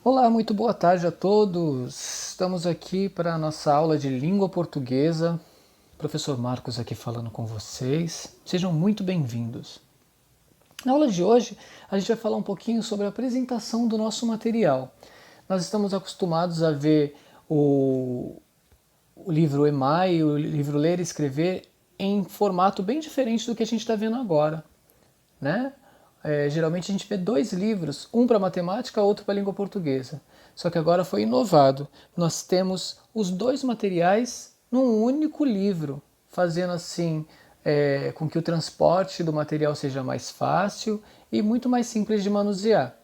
Olá, muito boa tarde a todos. Estamos aqui para a nossa aula de língua portuguesa. Professor Marcos aqui falando com vocês. Sejam muito bem-vindos. Na aula de hoje, a gente vai falar um pouquinho sobre a apresentação do nosso material. Nós estamos acostumados a ver o livro EMAI, o livro Ler e Escrever, em formato bem diferente do que a gente está vendo agora, né? Geralmente a gente vê dois livros, um para matemática, outro para língua portuguesa. Só que agora foi inovado. Nós temos os dois materiais num único livro, fazendo assim com que o transporte do material seja mais fácil e muito mais simples de manusear.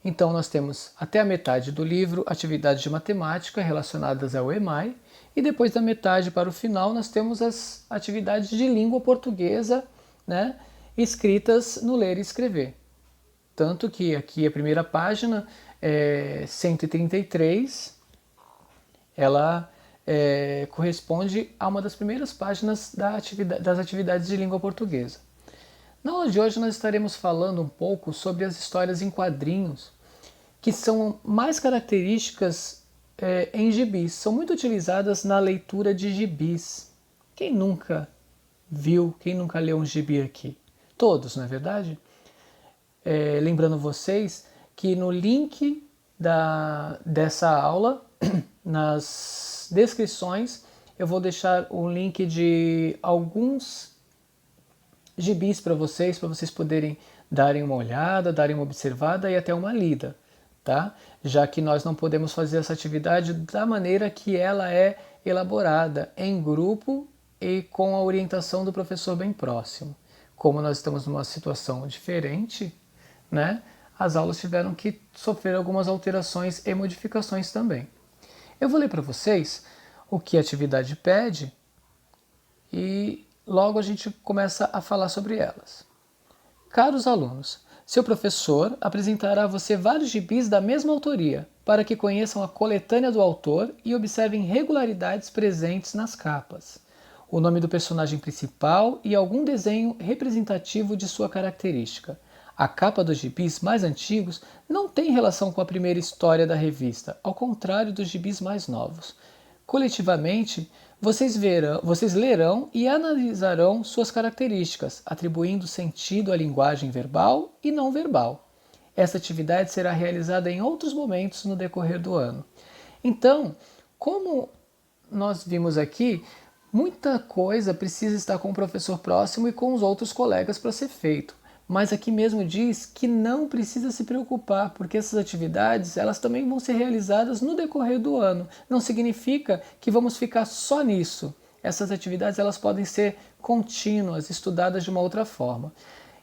Então nós temos até a metade do livro atividades de matemática relacionadas ao EMAI e depois da metade para o final nós temos as atividades de língua portuguesa, né, escritas no ler e escrever. Tanto que aqui a primeira página, 133, ela corresponde a uma das primeiras páginas das atividades de língua portuguesa. Na aula de hoje nós estaremos falando um pouco sobre as histórias em quadrinhos, que são mais características em gibis, são muito utilizadas na leitura de gibis. Quem nunca viu, quem nunca leu um gibi aqui? Todos, não é verdade? Lembrando vocês que no link dessa aula, nas descrições, eu vou deixar o link de alguns gibis para vocês poderem darem uma olhada, darem uma observada e até uma lida, tá? Já que nós não podemos fazer essa atividade da maneira que ela é elaborada, em grupo e com a orientação do professor bem próximo. Como nós estamos numa situação diferente, né, as aulas tiveram que sofrer algumas alterações e modificações também. Eu vou ler para vocês o que a atividade pede e logo a gente começa a falar sobre elas. Caros alunos, seu professor apresentará a você vários gibis da mesma autoria, para que conheçam a coletânea do autor e observem regularidades presentes nas capas, o nome do personagem principal e algum desenho representativo de sua característica. A capa dos gibis mais antigos não tem relação com a primeira história da revista, ao contrário dos gibis mais novos. Coletivamente, vocês lerão e analisarão suas características, atribuindo sentido à linguagem verbal e não verbal. Essa atividade será realizada em outros momentos no decorrer do ano. Então, como nós vimos aqui, muita coisa precisa estar com o professor próximo e com os outros colegas para ser feito. Mas aqui mesmo diz que não precisa se preocupar, porque essas atividades elas também vão ser realizadas no decorrer do ano. Não significa que vamos ficar só nisso. Essas atividades elas podem ser contínuas, estudadas de uma outra forma.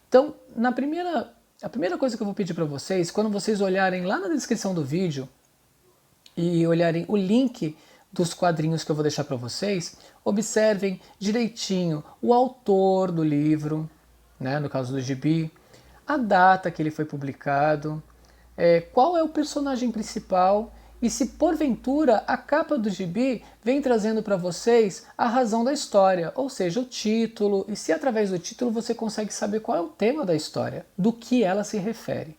Então, a primeira coisa que eu vou pedir para vocês, quando vocês olharem lá na descrição do vídeo e olharem o link dos quadrinhos que eu vou deixar para vocês, observem direitinho o autor do livro, né, no caso do gibi, a data que ele foi publicado, qual é o personagem principal e se porventura a capa do gibi vem trazendo para vocês a razão da história, ou seja, o título, e se através do título você consegue saber qual é o tema da história, do que ela se refere.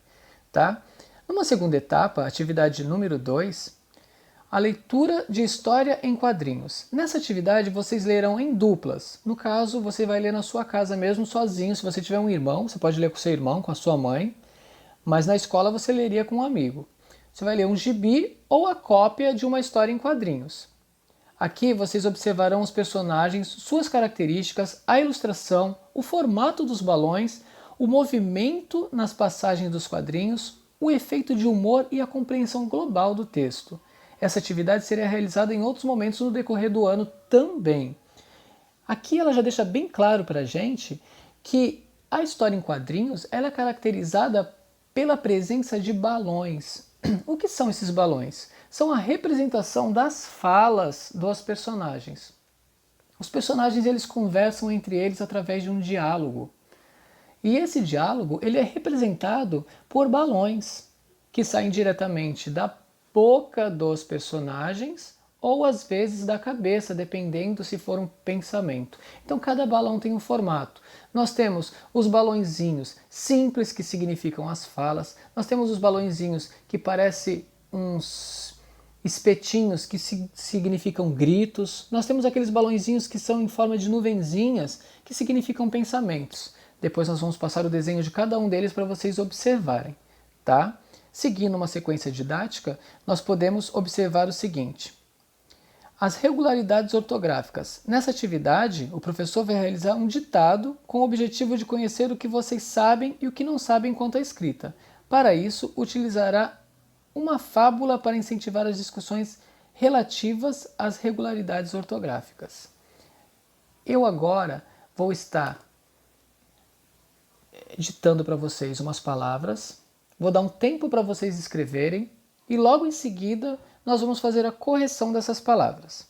Tá? Numa segunda etapa, atividade número 2, a leitura de história em quadrinhos. Nessa atividade vocês lerão em duplas. No caso, você vai ler na sua casa mesmo sozinho. Se você tiver um irmão, você pode ler com seu irmão, com a sua mãe. Mas na escola você leria com um amigo. Você vai ler um gibi ou a cópia de uma história em quadrinhos. Aqui vocês observarão os personagens, suas características, a ilustração, o formato dos balões, o movimento nas passagens dos quadrinhos, o efeito de humor e a compreensão global do texto. Essa atividade seria realizada em outros momentos no decorrer do ano também. Aqui ela já deixa bem claro para a gente que a história em quadrinhos ela é caracterizada pela presença de balões. O que são esses balões? São a representação das falas dos personagens. Os personagens eles conversam entre eles através de um diálogo. E esse diálogo ele é representado por balões que saem diretamente da boca dos personagens ou às vezes da cabeça, dependendo se for um pensamento. Então cada balão tem um formato. Nós temos os balõezinhos simples, que significam as falas. Nós temos os balõezinhos que parece uns espetinhos que significam gritos. Nós temos aqueles balõezinhos que são em forma de nuvenzinhas que significam pensamentos. Depois nós vamos passar o desenho de cada um deles para vocês observarem, tá? Seguindo uma sequência didática, nós podemos observar o seguinte: as regularidades ortográficas. Nessa atividade, o professor vai realizar um ditado com o objetivo de conhecer o que vocês sabem e o que não sabem quanto à escrita. Para isso, utilizará uma fábula para incentivar as discussões relativas às regularidades ortográficas. Eu agora vou estar ditando para vocês umas palavras, vou dar um tempo para vocês escreverem e logo em seguida nós vamos fazer a correção dessas palavras.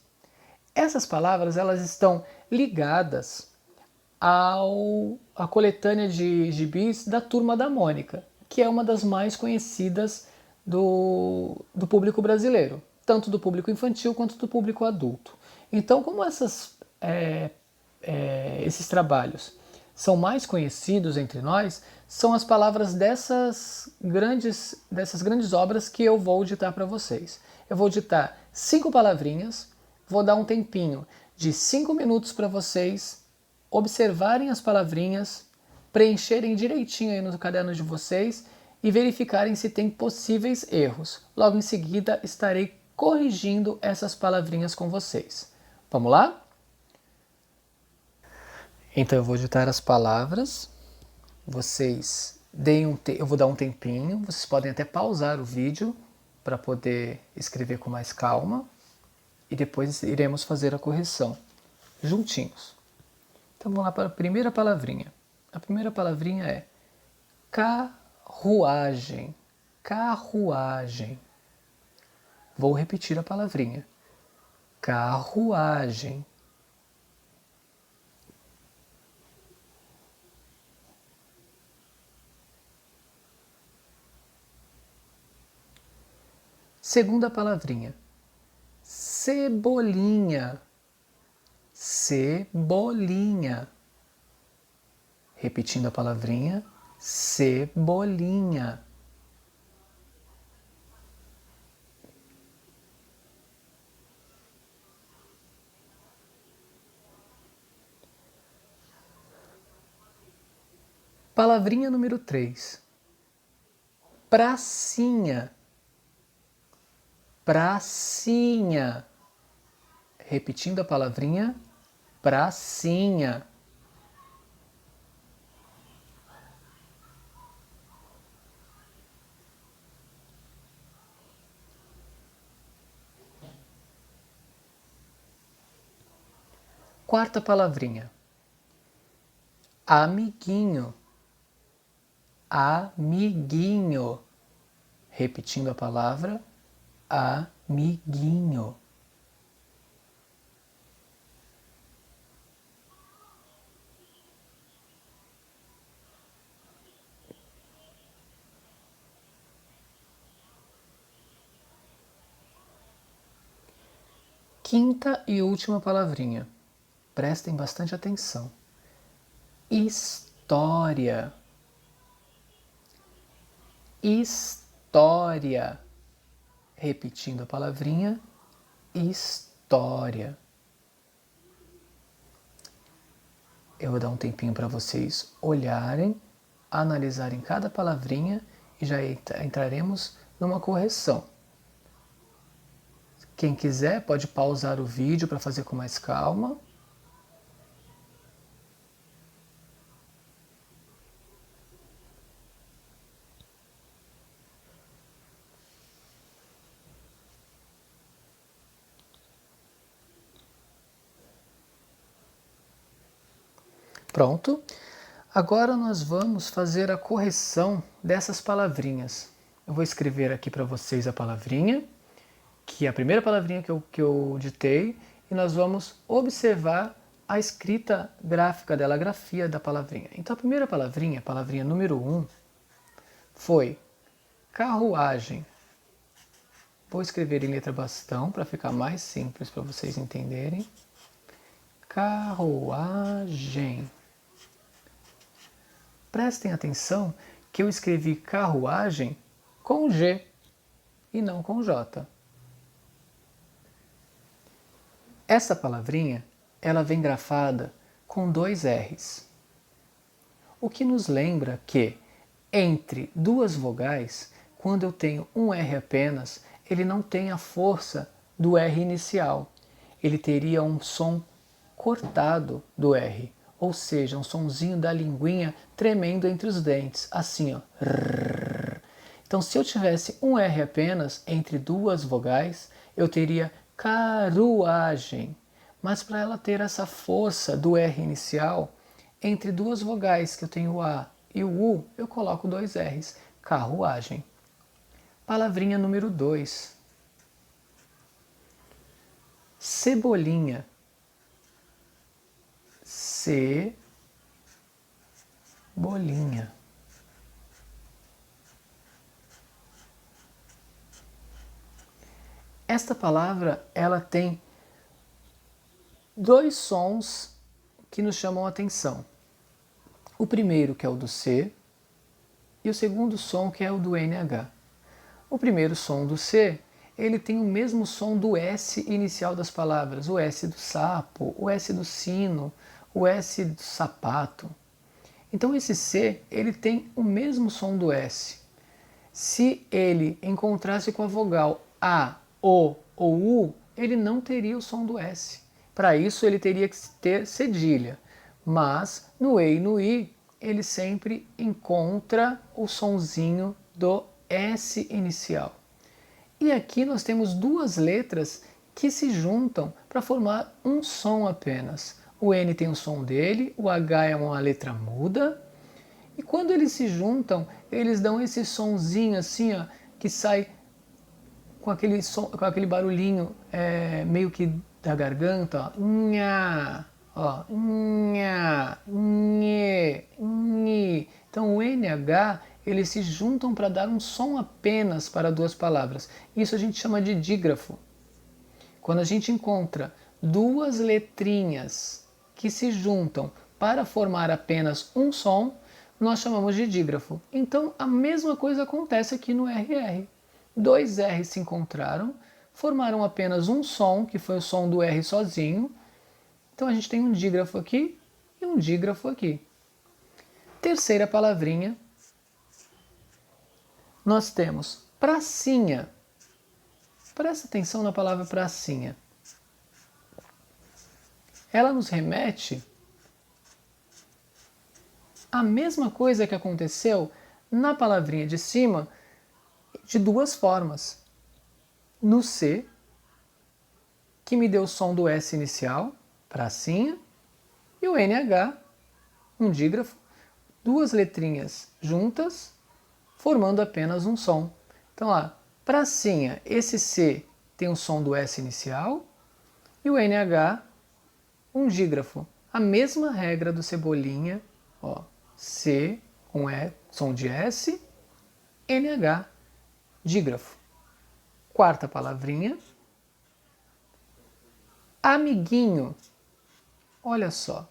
Essas palavras elas estão ligadas à coletânea de gibis da Turma da Mônica, que é uma das mais conhecidas do público brasileiro, tanto do público infantil quanto do público adulto. Então, como esses trabalhos são mais conhecidos entre nós, são as palavras dessas grandes obras que eu vou ditar para vocês. Eu vou ditar 5 palavrinhas, vou dar um tempinho de 5 minutos para vocês observarem as palavrinhas, preencherem direitinho aí no caderno de vocês e verificarem se tem possíveis erros. Logo em seguida estarei corrigindo essas palavrinhas com vocês. Vamos lá? Então eu vou ditar as palavras, vocês eu vou dar um tempinho, vocês podem até pausar o vídeo para poder escrever com mais calma e depois iremos fazer a correção juntinhos. Então vamos lá para a primeira palavrinha. A primeira palavrinha é carruagem. Carruagem. Vou repetir a palavrinha. Carruagem. Segunda palavrinha, cebolinha, cebolinha. Repetindo a palavrinha, cebolinha. Palavrinha número 3, pracinha. Pracinha. Repetindo a palavrinha, pracinha. Quarta palavrinha, amiguinho. Amiguinho. Repetindo a palavra, amiguinho. Quinta e última palavrinha. Prestem bastante atenção. História. História. Repetindo a palavrinha, história. Eu vou dar um tempinho para vocês olharem, analisarem cada palavrinha e já entraremos numa correção. Quem quiser pode pausar o vídeo para fazer com mais calma. Pronto. Agora nós vamos fazer a correção dessas palavrinhas. Eu vou escrever aqui para vocês a palavrinha, que é a primeira palavrinha que eu ditei, e nós vamos observar a escrita gráfica dela, a grafia da palavrinha. Então a primeira palavrinha, a palavrinha número 1, foi carruagem. Vou escrever em letra bastão para ficar mais simples para vocês entenderem. Carruagem. Prestem atenção que eu escrevi carruagem com G e não com J. Essa palavrinha, ela vem grafada com 2 R's. O que nos lembra que entre duas vogais, quando eu tenho um R apenas, ele não tem a força do R inicial. Ele teria um som cortado do R, ou seja, um sonzinho da linguinha tremendo entre os dentes, assim, ó. Então, se eu tivesse um R apenas entre duas vogais, eu teria caruagem. Mas para ela ter essa força do R inicial, entre duas vogais, que eu tenho o A e o U, eu coloco 2 R's. Carruagem. Palavrinha número 2. Cebolinha. Cebolinha. Esta palavra, ela tem 2 sons que nos chamam a atenção. O primeiro, que é o do C, e o segundo som, que é o do NH. O primeiro som do C, ele tem o mesmo som do S inicial das palavras, o S do sapo, o S do sino, o S do sapato. Então esse C, ele tem o mesmo som do S. Se ele encontrasse com a vogal A, O ou U, ele não teria o som do S. Para isso ele teria que ter cedilha. Mas no E e no I, ele sempre encontra o sonzinho do S inicial. E aqui nós temos 2 letras que se juntam para formar um som apenas. O N tem o som dele, o H é uma letra muda, e quando eles se juntam, eles dão esse sonzinho assim, ó, que sai com aquele barulhinho meio que da garganta, ó. Nha, ó, nha, nhe, nhe. Então o NH, eles se juntam para dar um som apenas para 2 palavras. Isso a gente chama de dígrafo. Quando a gente encontra 2 letrinhas que se juntam para formar apenas um som, nós chamamos de dígrafo. Então a mesma coisa acontece aqui no RR. 2 R's se encontraram, formaram apenas um som, que foi o som do R sozinho. Então a gente tem um dígrafo aqui e um dígrafo aqui. Terceira palavrinha, nós temos pracinha. Presta atenção na palavra pracinha. Ela nos remete à mesma coisa que aconteceu na palavrinha de cima, de 2 formas. No C, que me deu o som do S inicial, pracinha, e o NH, um dígrafo, 2 letrinhas juntas, formando apenas um som. Então, lá, pracinha, esse C tem o som do S inicial, e o NH, um dígrafo. A mesma regra do cebolinha, ó, C com som de S, NH, dígrafo. Quarta palavrinha, amiguinho. Olha só.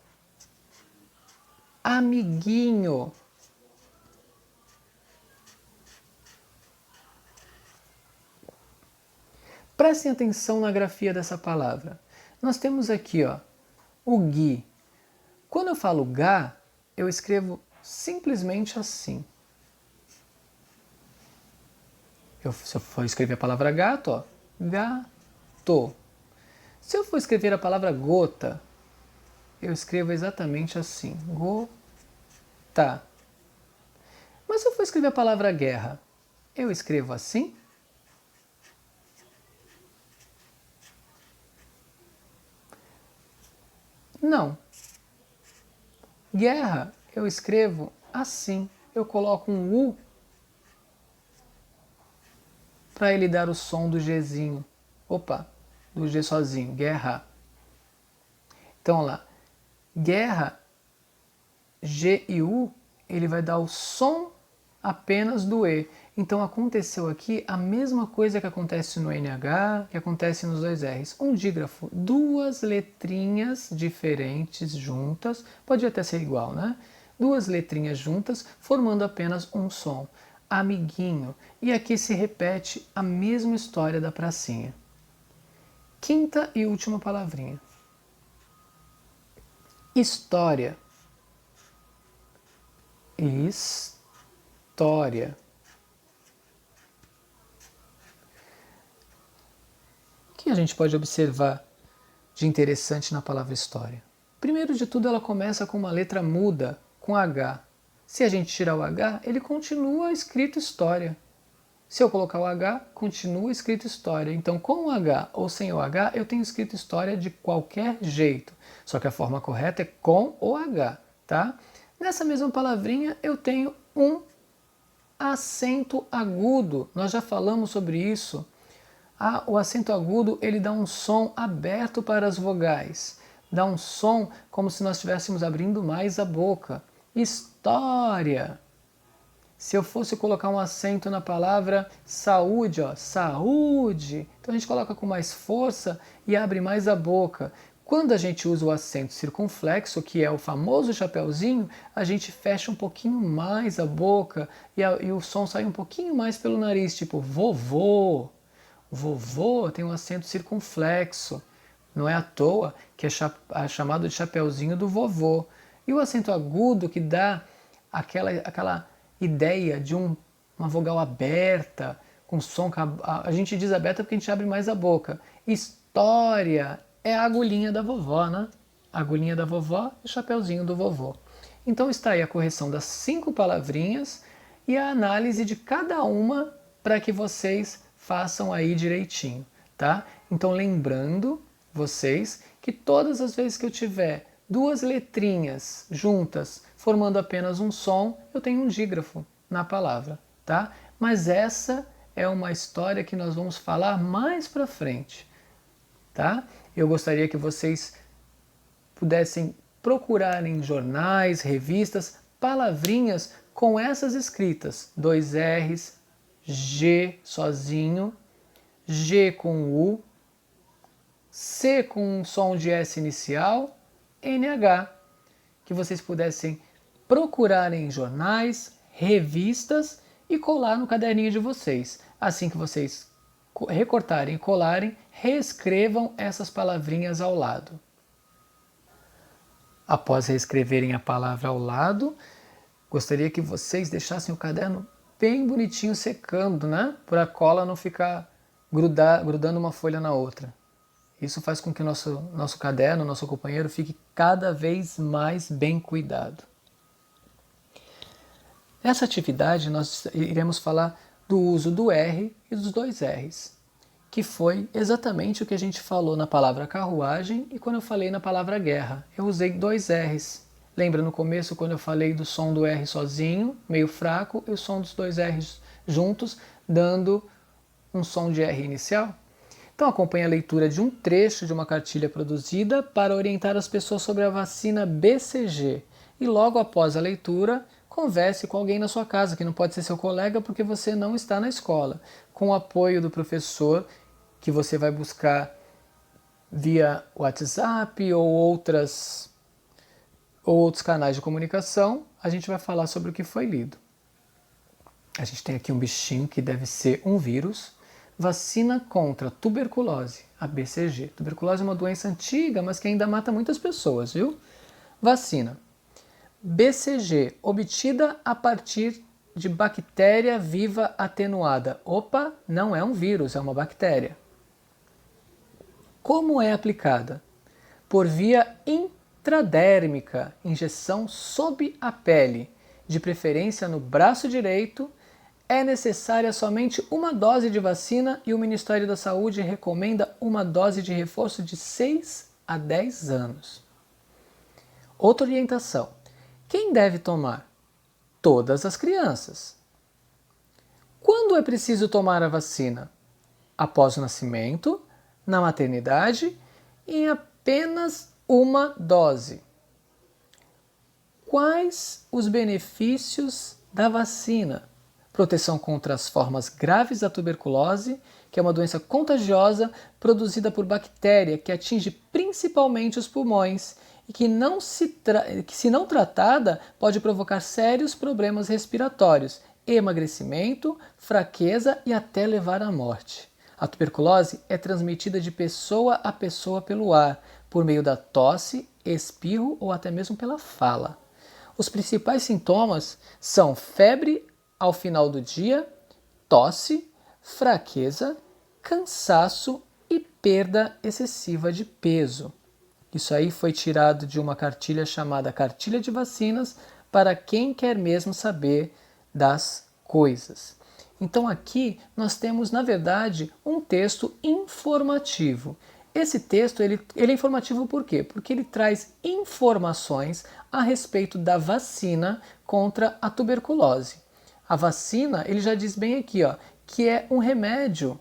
Amiguinho. Prestem atenção na grafia dessa palavra. Nós temos aqui, ó, o gui. Quando eu falo gá, eu escrevo simplesmente assim. Se eu for escrever a palavra gato, ó, gato. Se eu for escrever a palavra gota, eu escrevo exatamente assim, gota. Mas se eu for escrever a palavra guerra, eu escrevo assim? Não. Guerra, eu escrevo assim. Eu coloco um U para ele dar o som do Gzinho. Opa, do G sozinho, guerra. Então lá, guerra, G e U, ele vai dar o som apenas do E. Então aconteceu aqui a mesma coisa que acontece no NH, que acontece nos 2 R's. Um dígrafo, 2 letrinhas diferentes juntas, pode até ser igual, né? 2 letrinhas juntas, formando apenas um som. amiguinho. E aqui se repete a mesma história da pracinha. Quinta e última palavrinha. História. História. O que a gente pode observar de interessante na palavra história? Primeiro de tudo, ela começa com uma letra muda, com H. Se a gente tirar o H, ele continua escrito história. Se eu colocar o H, continua escrito história. Então, com o H ou sem o H, eu tenho escrito história de qualquer jeito. Só que a forma correta é com o H, tá? Nessa mesma palavrinha, eu tenho um acento agudo. Nós já falamos sobre isso. O acento agudo, ele dá um som aberto para as vogais. Dá um som como se nós estivéssemos abrindo mais a boca. História. Se eu fosse colocar um acento na palavra saúde, ó, saúde, então a gente coloca com mais força e abre mais a boca. Quando a gente usa o acento circunflexo, que é o famoso chapeuzinho, a gente fecha um pouquinho mais a boca e o som sai um pouquinho mais pelo nariz, tipo vovô. Vovô tem um acento circunflexo. Não é à toa que é chamado de chapeuzinho do vovô. E o acento agudo que dá aquela ideia de uma vogal aberta, com som que a gente diz aberta porque a gente abre mais a boca. História é a agulhinha da vovó, né? A agulhinha da vovó e o chapeuzinho do vovô. Então está aí a correção das 5 palavrinhas e a análise de cada uma para que vocês façam aí direitinho, tá? Então lembrando vocês que todas as vezes que eu tiver 2 letrinhas juntas formando apenas um som, eu tenho um dígrafo na palavra, tá? Mas essa é uma história que nós vamos falar mais para frente, tá? Eu gostaria que vocês pudessem procurar em jornais, revistas, palavrinhas com essas escritas, 2 R's, G sozinho, G com U, C com um som de S inicial, NH, que vocês pudessem procurar em jornais, revistas e colar no caderninho de vocês. Assim que vocês recortarem e colarem, reescrevam essas palavrinhas ao lado. Após reescreverem a palavra ao lado, gostaria que vocês deixassem o caderno bem bonitinho secando, né? Para a cola não ficar grudando uma folha na outra. Isso faz com que o nosso caderno, nosso companheiro, fique cada vez mais bem cuidado. Nessa atividade, nós iremos falar do uso do R e dos 2 R's, que foi exatamente o que a gente falou na palavra carruagem e quando eu falei na palavra guerra. Eu usei 2 R's. Lembra no começo quando eu falei do som do R sozinho, meio fraco, e o som dos 2 R's juntos, dando um som de R inicial? Então acompanhe a leitura de um trecho de uma cartilha produzida para orientar as pessoas sobre a vacina BCG. E logo após a leitura, converse com alguém na sua casa, que não pode ser seu colega porque você não está na escola. Com o apoio do professor, que você vai buscar via WhatsApp ou outros canais de comunicação, a gente vai falar sobre o que foi lido. A gente tem aqui um bichinho que deve ser um vírus. Vacina contra tuberculose, a BCG. Tuberculose é uma doença antiga, mas que ainda mata muitas pessoas, viu? Vacina. BCG, obtida a partir de bactéria viva atenuada. Opa, não é um vírus, é uma bactéria. Como é aplicada? Por via intradérmica, injeção sob a pele, de preferência no braço direito. É necessária somente uma dose de vacina e o Ministério da Saúde recomenda uma dose de reforço de 6 a 10 anos. Outra orientação. Quem deve tomar? Todas as crianças. Quando é preciso tomar a vacina? Após o nascimento, na maternidade e em apenas uma dose. Quais os benefícios da vacina? Proteção contra as formas graves da tuberculose, que é uma doença contagiosa produzida por bactéria que atinge principalmente os pulmões e que, se não tratada, pode provocar sérios problemas respiratórios, emagrecimento, fraqueza e até levar à morte. A tuberculose é transmitida de pessoa a pessoa pelo ar, por meio da tosse, espirro ou até mesmo pela fala. Os principais sintomas são febre ao final do dia, tosse, fraqueza, cansaço e perda excessiva de peso. Isso aí foi tirado de uma cartilha chamada Cartilha de Vacinas para quem quer mesmo saber das coisas. Então aqui nós temos, na verdade, um texto informativo. Esse texto ele é informativo por quê? Porque ele traz informações a respeito da vacina contra a tuberculose. A vacina, ele já diz bem aqui, ó, que é um remédio,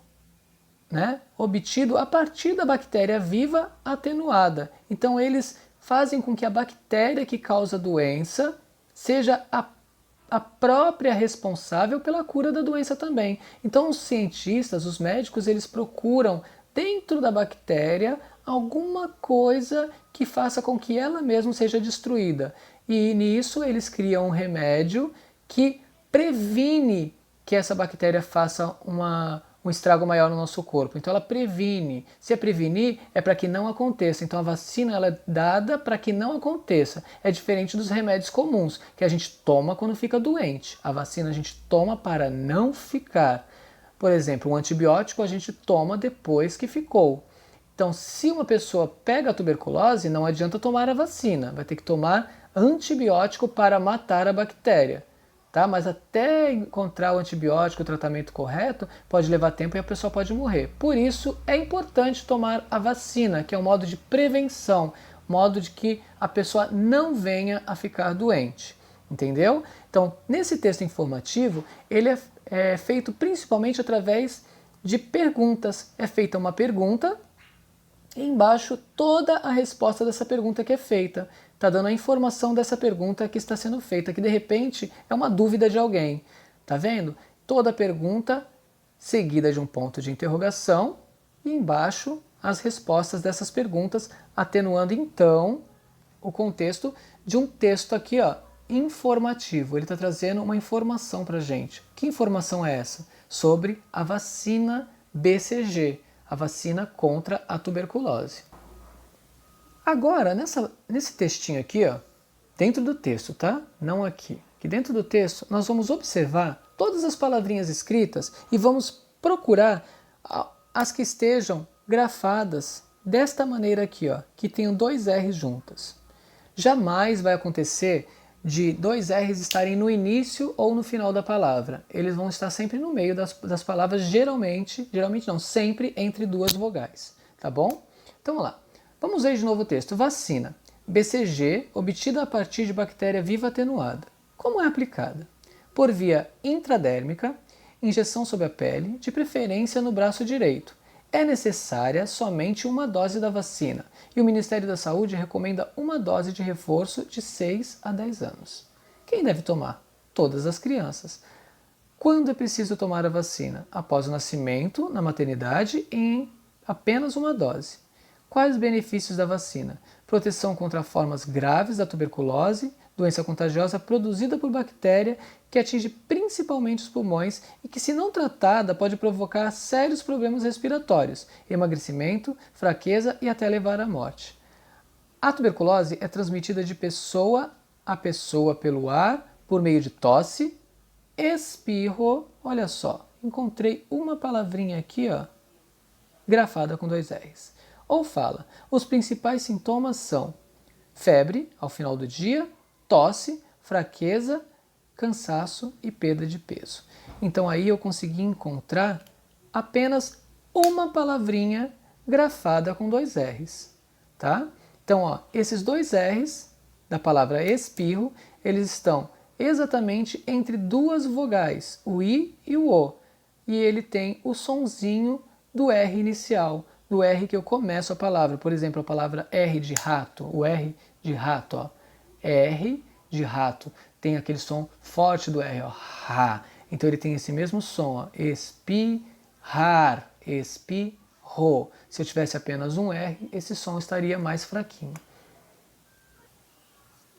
né, obtido a partir da bactéria viva atenuada. Então eles fazem com que a bactéria que causa a doença seja a própria responsável pela cura da doença também. Então os cientistas, os médicos, eles procuram dentro da bactéria alguma coisa que faça com que ela mesma seja destruída. E nisso eles criam um remédio que previne que essa bactéria faça um estrago maior no nosso corpo. Então ela previne. Se é prevenir, é para que não aconteça. Então a vacina ela é dada para que não aconteça. É diferente dos remédios comuns, que a gente toma quando fica doente. A vacina a gente toma para não ficar. Por exemplo, um antibiótico a gente toma depois que ficou. Então, se uma pessoa pega a tuberculose, não adianta tomar a vacina. Vai ter que tomar antibiótico para matar a bactéria. Tá? Mas até encontrar o antibiótico, o tratamento correto, pode levar tempo e a pessoa pode morrer. Por isso é importante tomar a vacina, que é um modo de prevenção, modo de que a pessoa não venha a ficar doente. Entendeu? Então, nesse texto informativo, ele é feito principalmente através de perguntas. É feita uma pergunta e embaixo toda a resposta dessa pergunta que é feita. Está dando a informação dessa pergunta que está sendo feita, que de repente é uma dúvida de alguém. Tá vendo? Toda a pergunta seguida de um ponto de interrogação e embaixo as respostas dessas perguntas, atenuando então o contexto de um texto aqui, ó, informativo. Ele está trazendo uma informação para a gente. Que informação é essa? Sobre a vacina BCG, a vacina contra a tuberculose. Agora, nesse textinho aqui, ó, dentro do texto, tá? Não aqui. Aqui dentro do texto, nós vamos observar todas as palavrinhas escritas e vamos procurar as que estejam grafadas desta maneira aqui, ó, que tenham dois R's juntas. Jamais vai acontecer de dois R's estarem no início ou no final da palavra. Eles vão estar sempre no meio das palavras, geralmente não, sempre entre duas vogais, tá bom? Então, vamos lá. Vamos ver de novo o texto. Vacina. BCG, obtida a partir de bactéria viva atenuada. Como é aplicada? Por via intradérmica, injeção sob a pele, de preferência no braço direito. É necessária somente uma dose da vacina e o Ministério da Saúde recomenda uma dose de reforço de 6 a 10 anos. Quem deve tomar? Todas as crianças. Quando é preciso tomar a vacina? Após o nascimento, na maternidade, em apenas uma dose. Quais os benefícios da vacina? Proteção contra formas graves da tuberculose, doença contagiosa produzida por bactéria que atinge principalmente os pulmões e que, se não tratada, pode provocar sérios problemas respiratórios, emagrecimento, fraqueza e até levar à morte. A tuberculose é transmitida de pessoa a pessoa pelo ar, por meio de tosse, espirro, olha só, encontrei uma palavrinha aqui, ó, grafada com dois R's. Ou fala, os principais sintomas são febre ao final do dia, tosse, fraqueza, cansaço e perda de peso. Então aí eu consegui encontrar apenas uma palavrinha grafada com dois R's, tá? Então, ó, esses dois R's da palavra espirro, eles estão exatamente entre duas vogais, o I e o O. E ele tem o sonzinho do R inicial, do R que eu começo a palavra. Por exemplo, a palavra R de rato, o R de rato, ó. R de rato. Tem aquele som forte do R, ó. Ra. Então ele tem esse mesmo som, ó. Espirrar, espirro. Se eu tivesse apenas um R, esse som estaria mais fraquinho.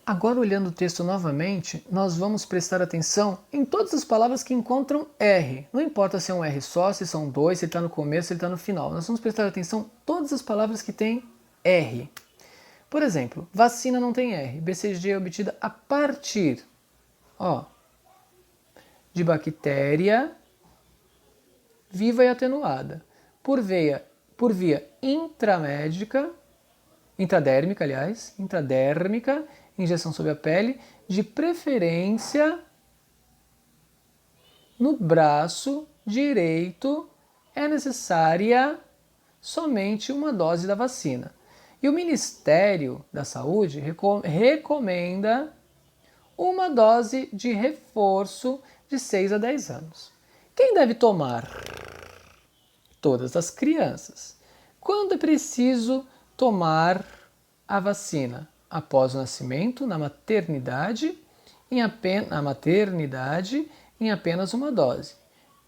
Agora, olhando o texto novamente, nós vamos prestar atenção em todas as palavras que encontram R. Não importa se é um R só, se são dois, se ele está no começo, se ele está no final. Nós vamos prestar atenção em todas as palavras que têm R. Por exemplo, vacina não tem R. BCG é obtida a partir de bactéria viva e atenuada, por via intradérmica, injeção sob a pele, de preferência no braço direito, é necessária somente uma dose da vacina. E o Ministério da Saúde recomenda uma dose de reforço de 6 a 10 anos. Quem deve tomar? Todas as crianças. Quando é preciso tomar a vacina? Após o nascimento, na maternidade, em apenas uma dose.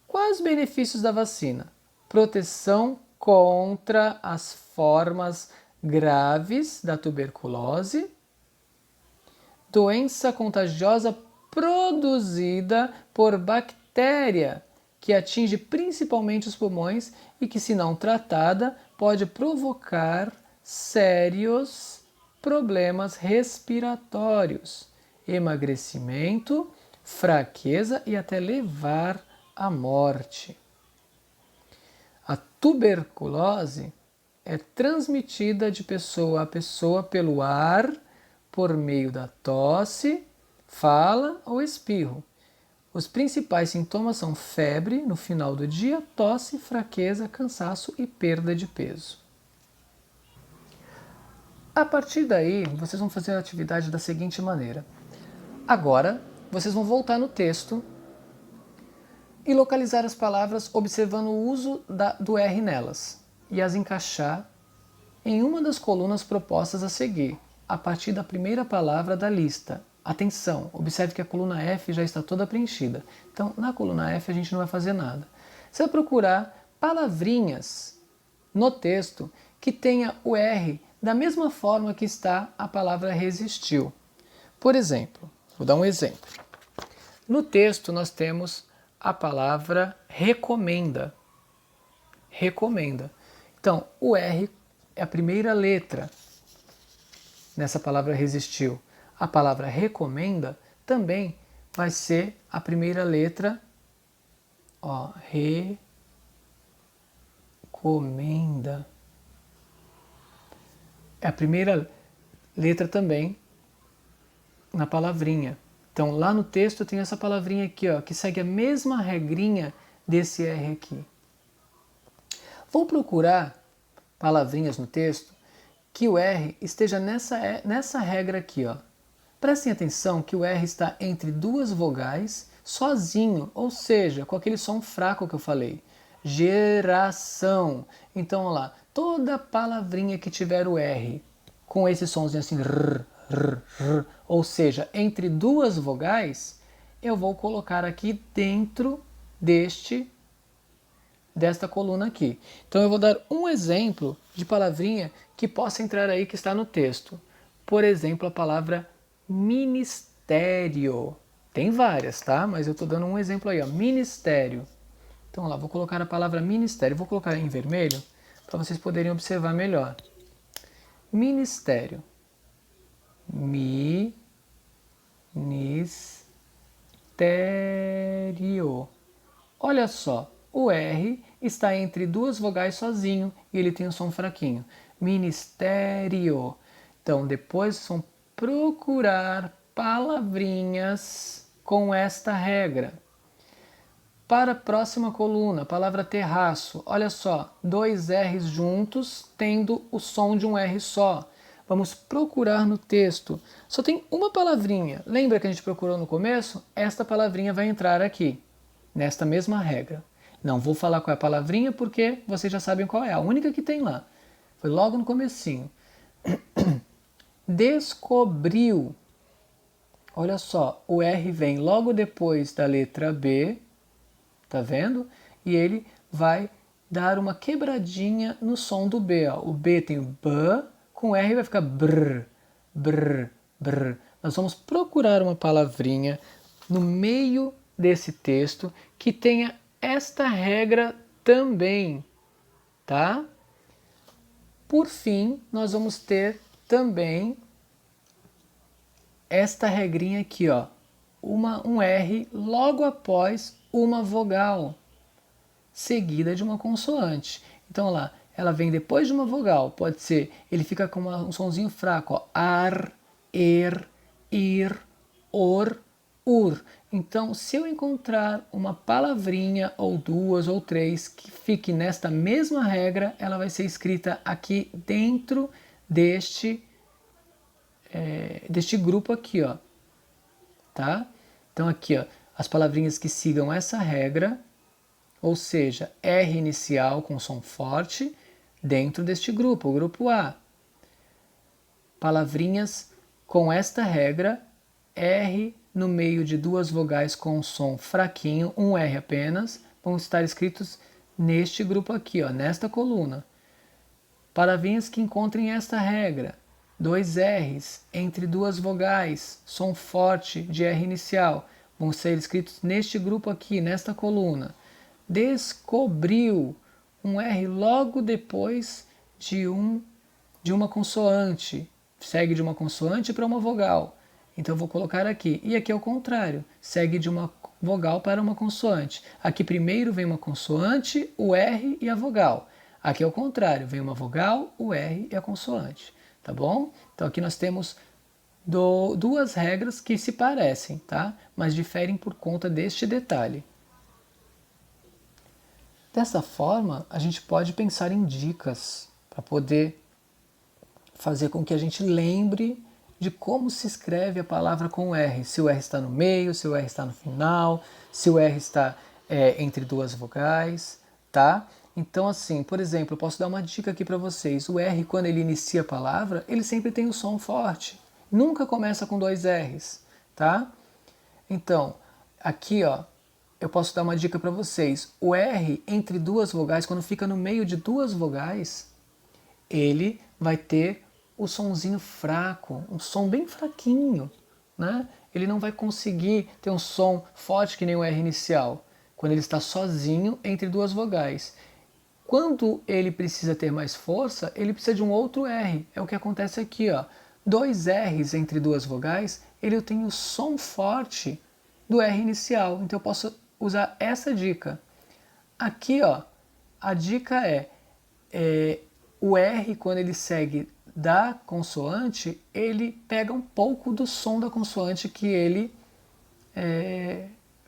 Quais os benefícios da vacina? Proteção contra as formas graves da tuberculose, doença contagiosa produzida por bactéria que atinge principalmente os pulmões e que, se não tratada, pode provocar sérios problemas respiratórios, emagrecimento, fraqueza e até levar à morte. A tuberculose é transmitida de pessoa a pessoa pelo ar, por meio da tosse, fala ou espirro. Os principais sintomas são febre no final do dia, tosse, fraqueza, cansaço e perda de peso. A partir daí, vocês vão fazer a atividade da seguinte maneira. Agora, vocês vão voltar no texto e localizar as palavras observando o uso do R nelas e as encaixar em uma das colunas propostas a seguir, a partir da primeira palavra da lista. Atenção, observe que a coluna F já está toda preenchida. Então, na coluna F a gente não vai fazer nada. Você vai procurar palavrinhas no texto que tenha o R da mesma forma que está a palavra resistiu. Por exemplo, vou dar um exemplo. No texto nós temos a palavra recomenda. Recomenda. Então, o R é a primeira letra nessa palavra resistiu. A palavra recomenda também vai ser a primeira letra, recomenda. É a primeira letra também na palavrinha. Então, lá no texto tem essa palavrinha aqui, que segue a mesma regrinha desse R aqui. Vou procurar palavrinhas no texto que o R esteja nessa regra aqui, Prestem atenção que o R está entre duas vogais, sozinho, ou seja, com aquele som fraco que eu falei. Geração. Então, olha lá, toda palavrinha que tiver o R com esse somzinho assim, ou seja, entre duas vogais, eu vou colocar aqui dentro desta coluna aqui. Então, eu vou dar um exemplo de palavrinha que possa entrar aí, que está no texto. Por exemplo, a palavra ministério. Tem várias, tá? Mas eu estou dando um exemplo aí, ministério. Então, lá, vou colocar a palavra ministério. Vou colocar em vermelho para vocês poderem observar melhor. Ministério. Ministério. Olha só, o R está entre duas vogais sozinho e ele tem um som fraquinho. Ministério. Então, depois vão procurar palavrinhas com esta regra. Para a próxima coluna, palavra terraço. Olha só, dois R's juntos, tendo o som de um R só. Vamos procurar no texto. Só tem uma palavrinha. Lembra que a gente procurou no começo? Esta palavrinha vai entrar aqui, nesta mesma regra. Não vou falar qual é a palavrinha porque vocês já sabem qual é. A única que tem lá. Foi logo no comecinho. Descobriu. Olha só, o R vem logo depois da letra B, tá vendo? E ele vai dar uma quebradinha no som do B. O B tem o B, com o R vai ficar brr, brr, brr. nós vamos procurar uma palavrinha no meio desse texto que tenha esta regra também, tá? Por fim, nós vamos ter também esta regrinha aqui, ó, um R logo após uma vogal, seguida de uma consoante. Então, lá, ela vem depois de uma vogal, pode ser, ele fica com um sonzinho fraco, ó, ar, er, ir, or, ur. Então, se eu encontrar uma palavrinha, ou duas, ou três, que fique nesta mesma regra, ela vai ser escrita aqui dentro deste grupo aqui, ó, tá? Então aqui, ó, as palavrinhas que sigam essa regra, ou seja, R inicial com som forte, dentro deste grupo, o grupo A. Palavrinhas com esta regra, R no meio de duas vogais com som fraquinho, um R apenas, vão estar escritos neste grupo aqui, ó, nesta coluna. Palavrinhas que encontrem esta regra, dois R's entre duas vogais, som forte de R inicial, vão ser escritos neste grupo aqui, nesta coluna. Descobriu, um R logo depois de uma consoante, segue de uma consoante para uma vogal. Então eu vou colocar aqui. E aqui é o contrário, segue de uma vogal para uma consoante. Aqui primeiro vem uma consoante, o R e a vogal. Aqui é o contrário, vem uma vogal, o R e a consoante. Tá bom? Então aqui nós temos duas regras que se parecem, tá? Mas diferem por conta deste detalhe. Dessa forma, a gente pode pensar em dicas para poder fazer com que a gente lembre de como se escreve a palavra com R. Se o R está no meio, se o R está no final, se o R está entre duas vogais, tá? Então, assim, por exemplo, eu posso dar uma dica aqui para vocês. O R, quando ele inicia a palavra, ele sempre tem o som forte. Nunca começa com dois R's, tá? Então, aqui, ó, eu posso dar uma dica para vocês. O R entre duas vogais, quando fica no meio de duas vogais, ele vai ter o sonzinho fraco, um som bem fraquinho, né? Ele não vai conseguir ter um som forte que nem o R inicial, quando ele está sozinho entre duas vogais. Quando ele precisa ter mais força, ele precisa de um outro R. É o que acontece aqui, ó. Dois R's entre duas vogais, ele tem o som forte do R inicial. Então eu posso usar essa dica. Aqui, ó, a dica o R, quando ele segue da consoante, ele pega um pouco do som da consoante que ele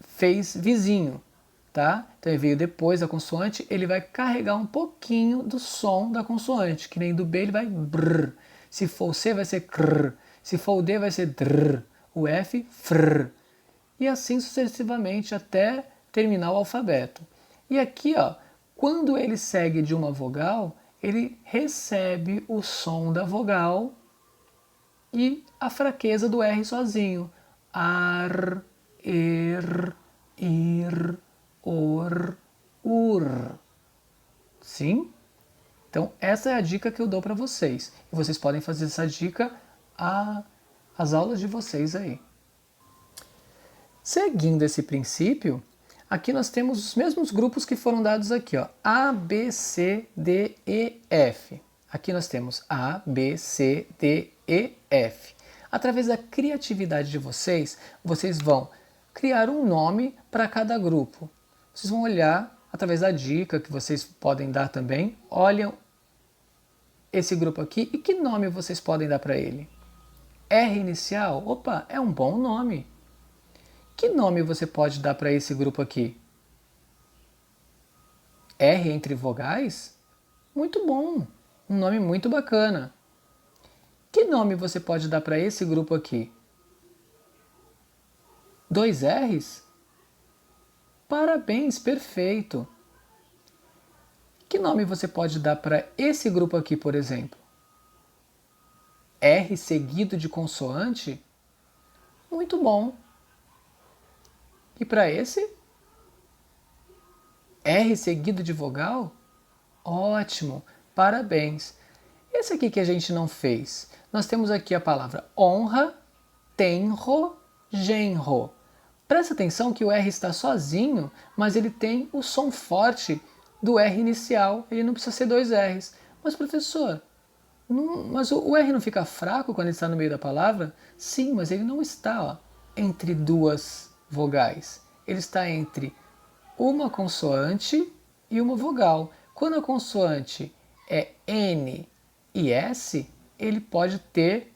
fez vizinho. Tá? Então ele veio depois da consoante, ele vai carregar um pouquinho do som da consoante, que nem do B ele vai brrr, se for o C vai ser crrr, se for o D vai ser drrr, o F frrr, e assim sucessivamente até terminar o alfabeto. E aqui, ó, quando ele segue de uma vogal, ele recebe o som da vogal e a fraqueza do R sozinho. Ar, er, ir, or, ur. Sim? Então essa é a dica que eu dou para vocês. E vocês podem fazer essa dica às aulas de vocês aí. Seguindo esse princípio, aqui nós temos os mesmos grupos que foram dados aqui, ó. A, B, C, D, E, F. Aqui nós temos A, B, C, D, E, F. Através da criatividade de vocês, vocês vão criar um nome para cada grupo. Vocês vão olhar, através da dica que vocês podem dar também, olham esse grupo aqui e que nome vocês podem dar para ele? R inicial? Opa, é um bom nome. Que nome você pode dar para esse grupo aqui? R entre vogais? Muito bom, um nome muito bacana. Que nome você pode dar para esse grupo aqui? Dois R's? Parabéns, perfeito. Que nome você pode dar para esse grupo aqui, por exemplo? R seguido de consoante? Muito bom. E para esse? R seguido de vogal? Ótimo, parabéns. Esse aqui que a gente não fez. Nós temos aqui a palavra honra tenro, genro. Presta atenção que o R está sozinho, mas ele tem o som forte do R inicial. Ele não precisa ser dois R's. Mas, professor, mas o R não fica fraco quando ele está no meio da palavra? Sim, mas ele não está entre duas vogais. Ele está entre uma consoante e uma vogal. Quando a consoante é N e S, ele pode ter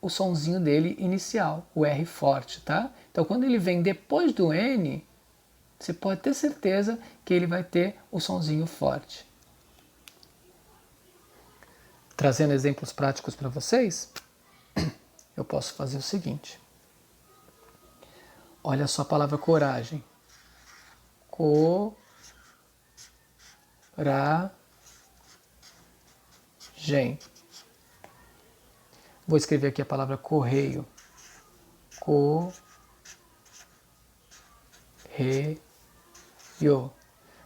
o sonzinho dele inicial, o R forte, tá? Então, quando ele vem depois do N, você pode ter certeza que ele vai ter o sonzinho forte. Trazendo exemplos práticos para vocês, eu posso fazer o seguinte. Olha só a palavra coragem. Coragem. Vou escrever aqui a palavra correio. Correio.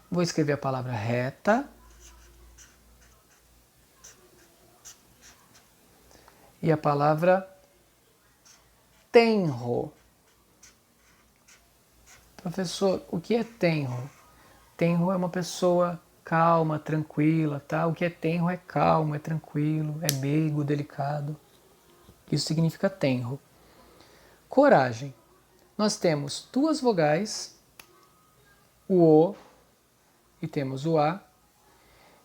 Vou escrever a palavra reta. E a palavra tenro. Professor, o que é tenro? Tenro é uma pessoa calma, tranquila, tá? O que é tenro é calmo, é tranquilo, é meigo, delicado. Isso significa tenro. Coragem. Nós temos duas vogais, o O e temos o A.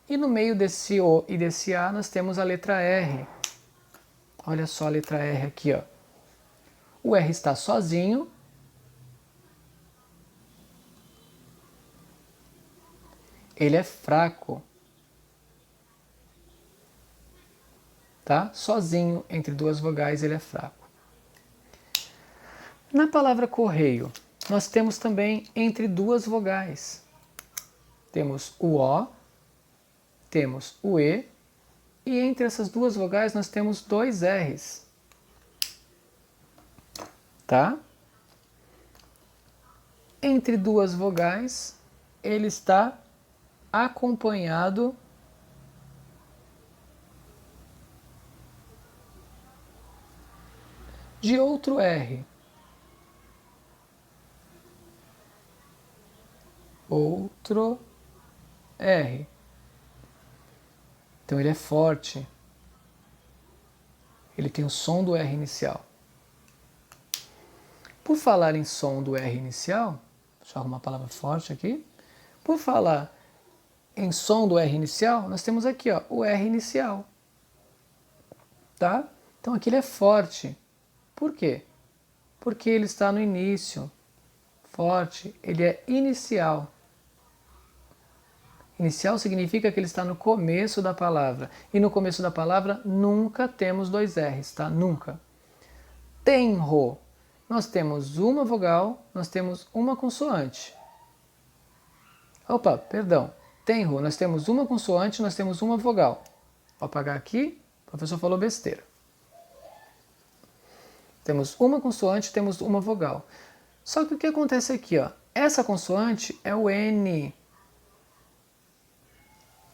E no meio desse O e desse A nós temos a letra R. Olha só a letra R aqui, ó. O R está sozinho. Ele é fraco. Tá? Sozinho, entre duas vogais, ele é fraco. Na palavra correio, nós temos também entre duas vogais. Temos o O, temos o E, e entre essas duas vogais nós temos dois R's. Tá? Entre duas vogais, ele está acompanhado de outro R. Outro R. Então ele é forte. Ele tem o som do R inicial. Por falar em som do R inicial, deixa eu arrumar uma palavra forte aqui. Por falar em som do R inicial, nós temos aqui ó, o R inicial. Tá? Então aqui ele é forte. Por quê? Porque ele está no início. Forte, ele é inicial. Inicial significa que ele está no começo da palavra. E no começo da palavra nunca temos dois R's, tá? Nunca. Tenro. Nós temos uma vogal, nós temos uma consoante. Opa, perdão. Tenro, nós temos uma consoante, nós temos uma vogal. Vou apagar aqui, o professor falou besteira. Temos uma consoante, temos uma vogal. Só que o que acontece aqui, ó? Essa consoante é o N.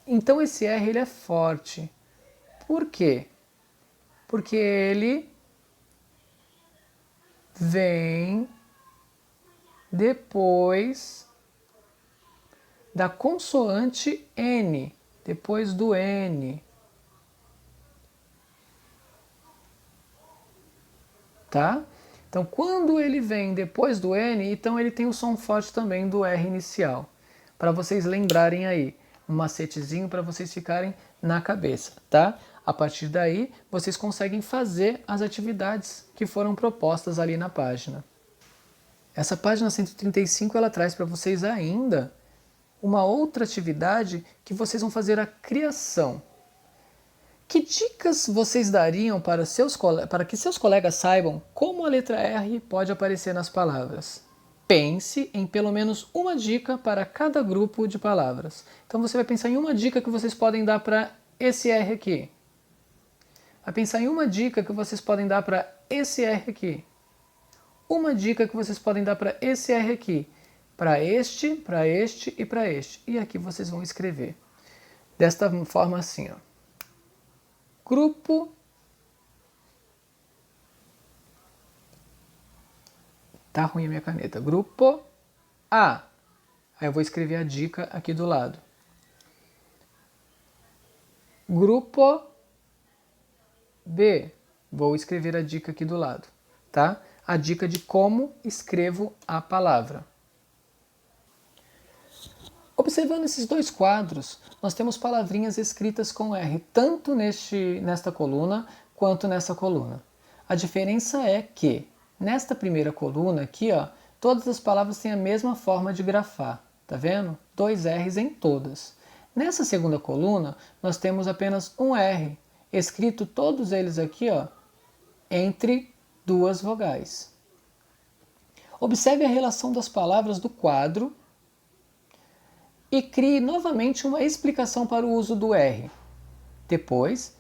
Então esse R ele é forte. Por quê? Porque ele vem depois da consoante N, depois do N. Tá? Então quando ele vem depois do N, então ele tem o som forte também do R inicial. Para vocês lembrarem aí. Um macetezinho para vocês ficarem na cabeça, tá? A partir daí, vocês conseguem fazer as atividades que foram propostas ali na página. Essa página 135, ela traz para vocês ainda uma outra atividade que vocês vão fazer a criação. Que dicas vocês dariam para que seus colegas saibam como a letra R pode aparecer nas palavras? Pense em pelo menos uma dica para cada grupo de palavras. Então você vai pensar em uma dica que vocês podem dar para esse R aqui. Vai pensar em uma dica que vocês podem dar para esse R aqui. Uma dica que vocês podem dar para esse R aqui. Para este e para este. E aqui vocês vão escrever. Desta forma assim, ó. Grupo Tá ruim a minha caneta. Grupo A. Aí eu vou escrever a dica aqui do lado. Grupo B. Vou escrever a dica aqui do lado, tá? A dica de como escrevo a palavra. Observando esses dois quadros, nós temos palavrinhas escritas com R, tanto nesta coluna quanto nessa coluna. A diferença é que, nesta primeira coluna aqui, ó, todas as palavras têm a mesma forma de grafar, tá vendo? 2 R's em todas. Nessa segunda coluna, nós temos apenas um R, escrito todos eles aqui, ó, entre duas vogais. Observe a relação das palavras do quadro e crie novamente uma explicação para o uso do R. Depois,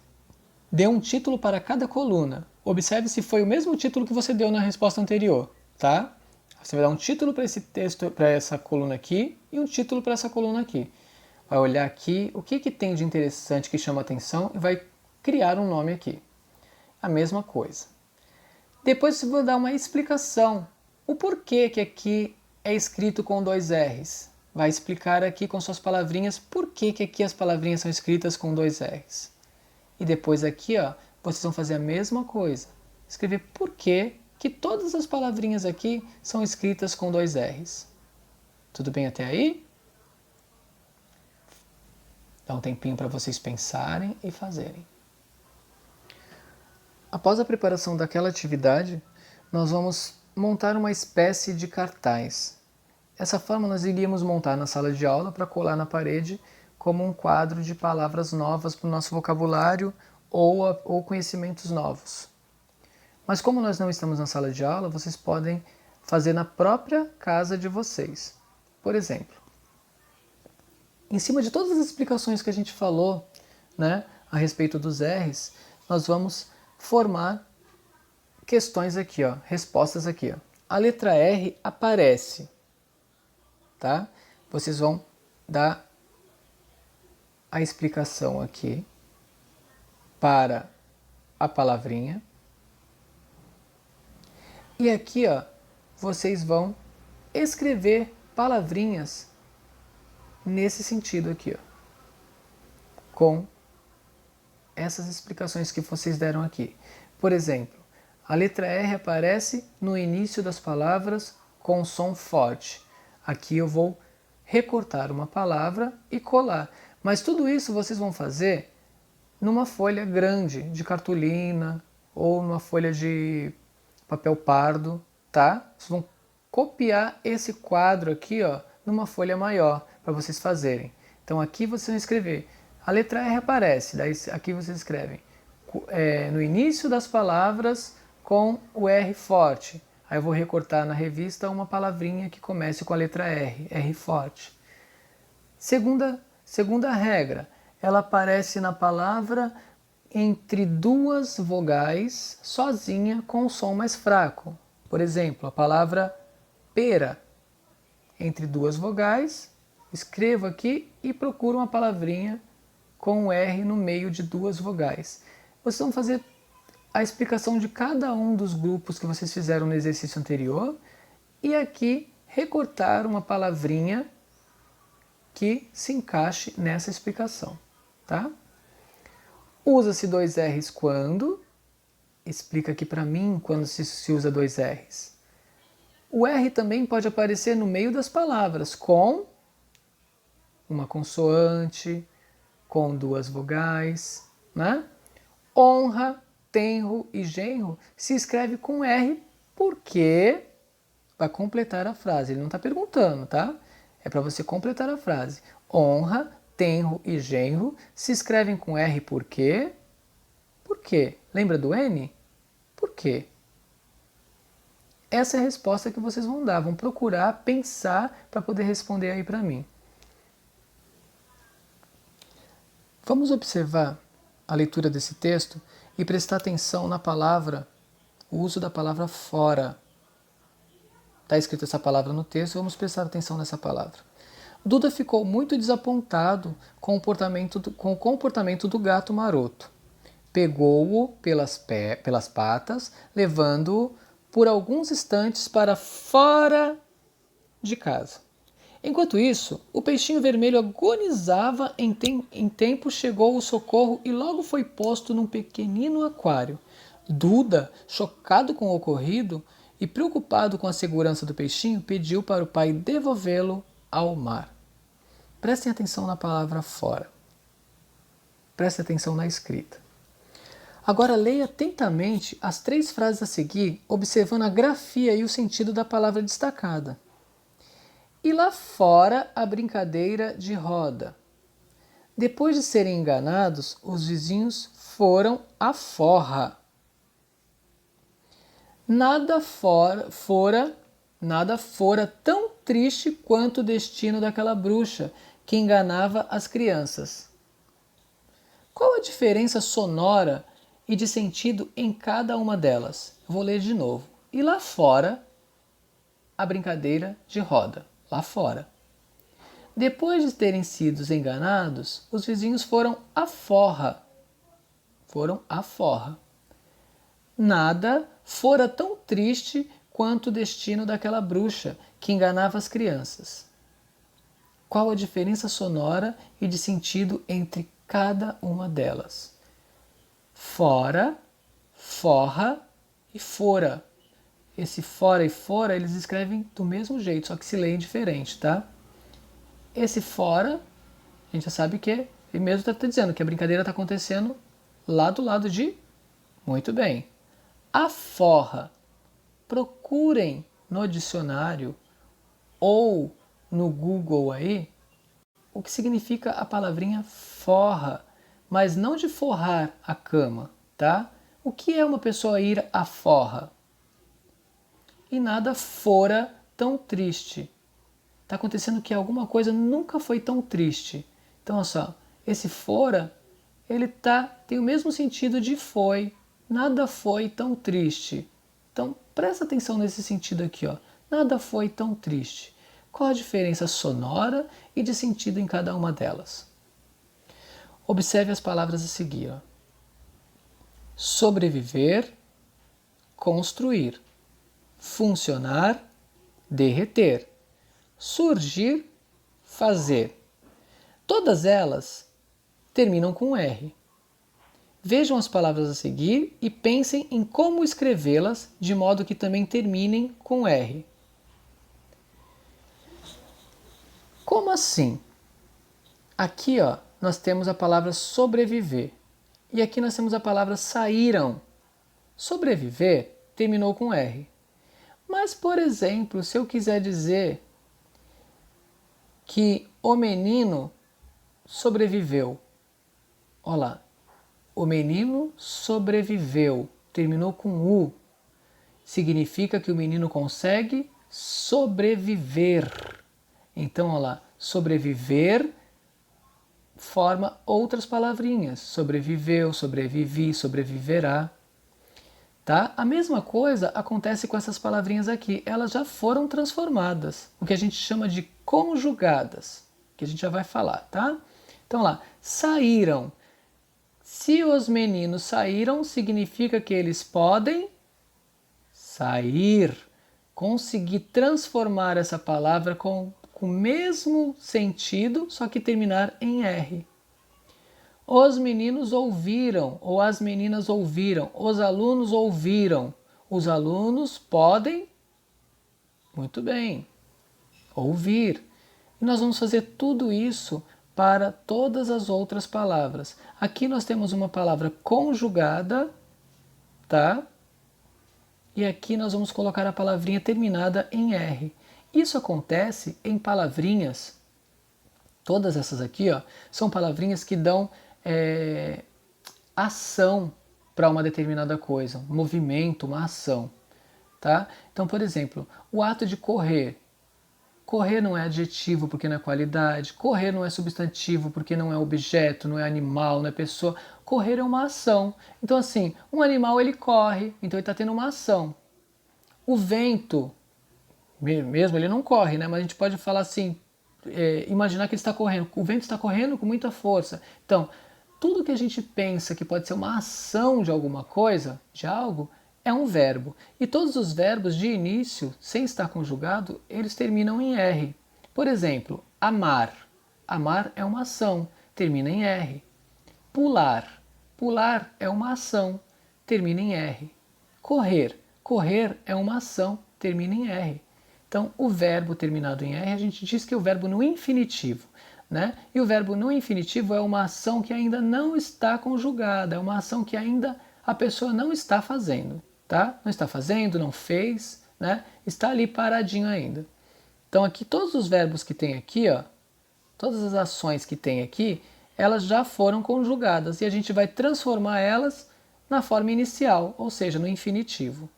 dê um título para cada coluna. Observe se foi o mesmo título que você deu na resposta anterior, tá? Você vai dar um título para esse texto, para essa coluna aqui, e um título para essa coluna aqui. Vai olhar aqui o que tem de interessante que chama atenção e vai criar um nome aqui. A mesma coisa. Depois você vai dar uma explicação. O porquê que aqui é escrito com 2 R's. Vai explicar aqui com suas palavrinhas por que aqui as palavrinhas são escritas com 2 R's. E depois aqui, ó, vocês vão fazer a mesma coisa. Escrever por que todas as palavrinhas aqui são escritas com 2 R's. Tudo bem até aí? Dá um tempinho para vocês pensarem e fazerem. Após a preparação daquela atividade, nós vamos montar uma espécie de cartaz. Dessa forma, nós iríamos montar na sala de aula para colar na parede como um quadro de palavras novas para o nosso vocabulário ou conhecimentos novos. Mas como nós não estamos na sala de aula, vocês podem fazer na própria casa de vocês. Por exemplo, em cima de todas as explicações que a gente falou, né, a respeito dos R's, nós vamos formar questões aqui, ó, respostas aqui. Ó. A letra R aparece. Tá? Vocês vão dar a explicação aqui para a palavrinha. E aqui, ó, vocês vão escrever palavrinhas nesse sentido aqui, ó, com essas explicações que vocês deram aqui. Por exemplo, a letra R aparece no início das palavras com som forte. Aqui eu vou recortar uma palavra e colar. Mas tudo isso vocês vão fazer numa folha grande de cartolina ou numa folha de papel pardo, tá? Vocês vão copiar esse quadro aqui, ó, numa folha maior para vocês fazerem. Então aqui vocês vão escrever. A letra R aparece, daí aqui vocês escrevem no início das palavras com o R forte. Aí eu vou recortar na revista uma palavrinha que comece com a letra R, R forte. Segunda regra, ela aparece na palavra entre duas vogais, sozinha, com o som mais fraco. Por exemplo, a palavra pera. Entre duas vogais, escrevo aqui e procuro uma palavrinha com o R no meio de duas vogais. Vocês vão fazer a explicação de cada um dos grupos que vocês fizeram no exercício anterior e aqui recortar uma palavrinha que se encaixe nessa explicação, tá? Usa-se 2 R's quando? Explica aqui para mim quando se usa 2 R's. O R também pode aparecer no meio das palavras com uma consoante, com 2 vogais, né? Honra, tenro e genro se escreve com R porque vai completar a frase. Ele não está perguntando, tá? É para você completar a frase. Honra, tenro e genro se escrevem com R por quê? Por quê? Lembra do N? Por quê? Essa é a resposta que vocês vão dar. Vão procurar pensar para poder responder aí para mim. Vamos observar a leitura desse texto e prestar atenção na palavra, o uso da palavra fora. Está escrita essa palavra no texto, vamos prestar atenção nessa palavra. Duda ficou muito desapontado com o comportamento do gato maroto. Pegou-o pelas patas, levando-o por alguns instantes para fora de casa. Enquanto isso, o peixinho vermelho agonizava. Em tempo chegou o socorro e logo foi posto num pequenino aquário. Duda, chocado com o ocorrido e preocupado com a segurança do peixinho, pediu para o pai devolvê-lo ao mar. Prestem atenção na palavra fora. Prestem atenção na escrita. Agora leia atentamente as 3 frases a seguir, observando a grafia e o sentido da palavra destacada. E lá fora a brincadeira de roda. Depois de serem enganados, os vizinhos foram à forra. Nada fora tão triste quanto o destino daquela bruxa que enganava as crianças. Qual a diferença sonora e de sentido em cada uma delas? Vou ler de novo. E lá fora, a brincadeira de roda. Lá fora. Depois de terem sido enganados, os vizinhos foram à forra. Foram à forra. Nada fora tão triste quanto o destino daquela bruxa que enganava as crianças. Qual a diferença sonora e de sentido entre cada uma delas? Fora, forra e fora. Esse fora e fora eles escrevem do mesmo jeito, só que se leem diferente, tá? Esse fora, a gente já sabe que ele mesmo está dizendo que a brincadeira está acontecendo lá do lado de... Muito bem. A forra. Procurem no dicionário ou no Google aí o que significa a palavrinha forra, mas não de forrar a cama, tá? O que é uma pessoa ir à forra? E nada fora tão triste. Está acontecendo que alguma coisa nunca foi tão triste. Então, olha só, esse fora, ele tem o mesmo sentido de foi. Nada foi tão triste. Então, presta atenção nesse sentido aqui, ó. Nada foi tão triste. Qual a diferença sonora e de sentido em cada uma delas? Observe as palavras a seguir, ó. Sobreviver, construir, funcionar, derreter, surgir, fazer. Todas elas terminam com R. Vejam as palavras a seguir e pensem em como escrevê-las de modo que também terminem com R. Como assim? Aqui, ó, nós temos a palavra sobreviver. E aqui nós temos a palavra saíram. Sobreviver terminou com R. Mas, por exemplo, se eu quiser dizer que o menino sobreviveu. Olha lá. O menino sobreviveu. Terminou com U. Significa que o menino consegue sobreviver. Então, olha lá. Sobreviver forma outras palavrinhas. Sobreviveu, sobrevivi, sobreviverá. Tá? A mesma coisa acontece com essas palavrinhas aqui. Elas já foram transformadas. O que a gente chama de conjugadas. Que a gente já vai falar, tá? Então lá, saíram. Se os meninos saíram, significa que eles podem sair. Conseguir transformar essa palavra com o mesmo sentido, só que terminar em R. Os meninos ouviram, ou as meninas ouviram, os alunos ouviram. Os alunos podem, muito bem, ouvir. E nós vamos fazer tudo isso para todas as outras palavras. Aqui nós temos uma palavra conjugada, tá? E aqui nós vamos colocar a palavrinha terminada em R. Isso acontece em palavrinhas, todas essas aqui, ó, são palavrinhas que dão ação para uma determinada coisa, um movimento, uma ação, tá? Então, por exemplo, o ato de correr. Correr não é adjetivo porque não é qualidade, correr não é substantivo porque não é objeto, não é animal, não é pessoa. Correr é uma ação. Então, assim, um animal ele corre, então ele está tendo uma ação. O vento, mesmo ele não corre, né? Mas a gente pode falar assim, imaginar que ele está correndo. O vento está correndo com muita força. Então, tudo que a gente pensa que pode ser uma ação de alguma coisa, de algo, é um verbo. E todos os verbos de início, sem estar conjugado, eles terminam em R. Por exemplo, amar. Amar é uma ação, termina em R. Pular. Pular é uma ação, termina em R. Correr. Correr é uma ação, termina em R. Então, o verbo terminado em R, a gente diz que é o verbo no infinitivo, né? E o verbo no infinitivo é uma ação que ainda não está conjugada, é uma ação que ainda a pessoa não está fazendo, tá? Não está fazendo, não fez, né? Está ali paradinho ainda. Então, aqui, todos os verbos que tem aqui, ó, todas as ações que tem aqui, elas já foram conjugadas e a gente vai transformar elas na forma inicial, ou seja, no infinitivo.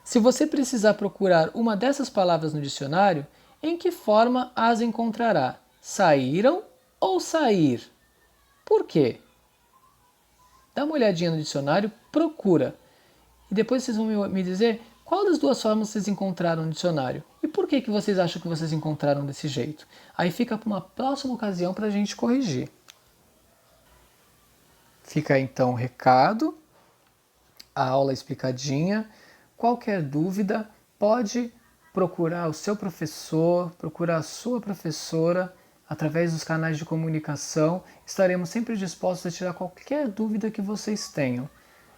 Se você precisar procurar uma dessas palavras no dicionário, em que forma as encontrará? Saíram ou sair? Por quê? Dá uma olhadinha no dicionário, procura. E depois vocês vão me dizer qual das duas formas vocês encontraram no dicionário. E por que vocês acham que vocês encontraram desse jeito? Aí fica para uma próxima ocasião para a gente corrigir. Fica aí então o recado, a aula explicadinha. Qualquer dúvida, pode procurar o seu professor, procurar a sua professora, através dos canais de comunicação. Estaremos sempre dispostos a tirar qualquer dúvida que vocês tenham.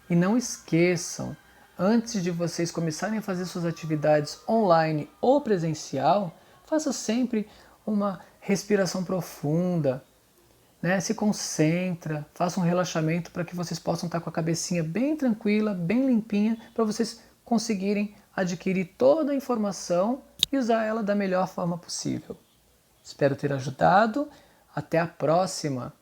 E não esqueçam, antes de vocês começarem a fazer suas atividades online ou presencial, faça sempre uma respiração profunda, né? Se concentra, faça um relaxamento para que vocês possam estar com a cabecinha bem tranquila, bem limpinha, para vocês conseguirem adquirir toda a informação e usar ela da melhor forma possível. Espero ter ajudado. Até a próxima!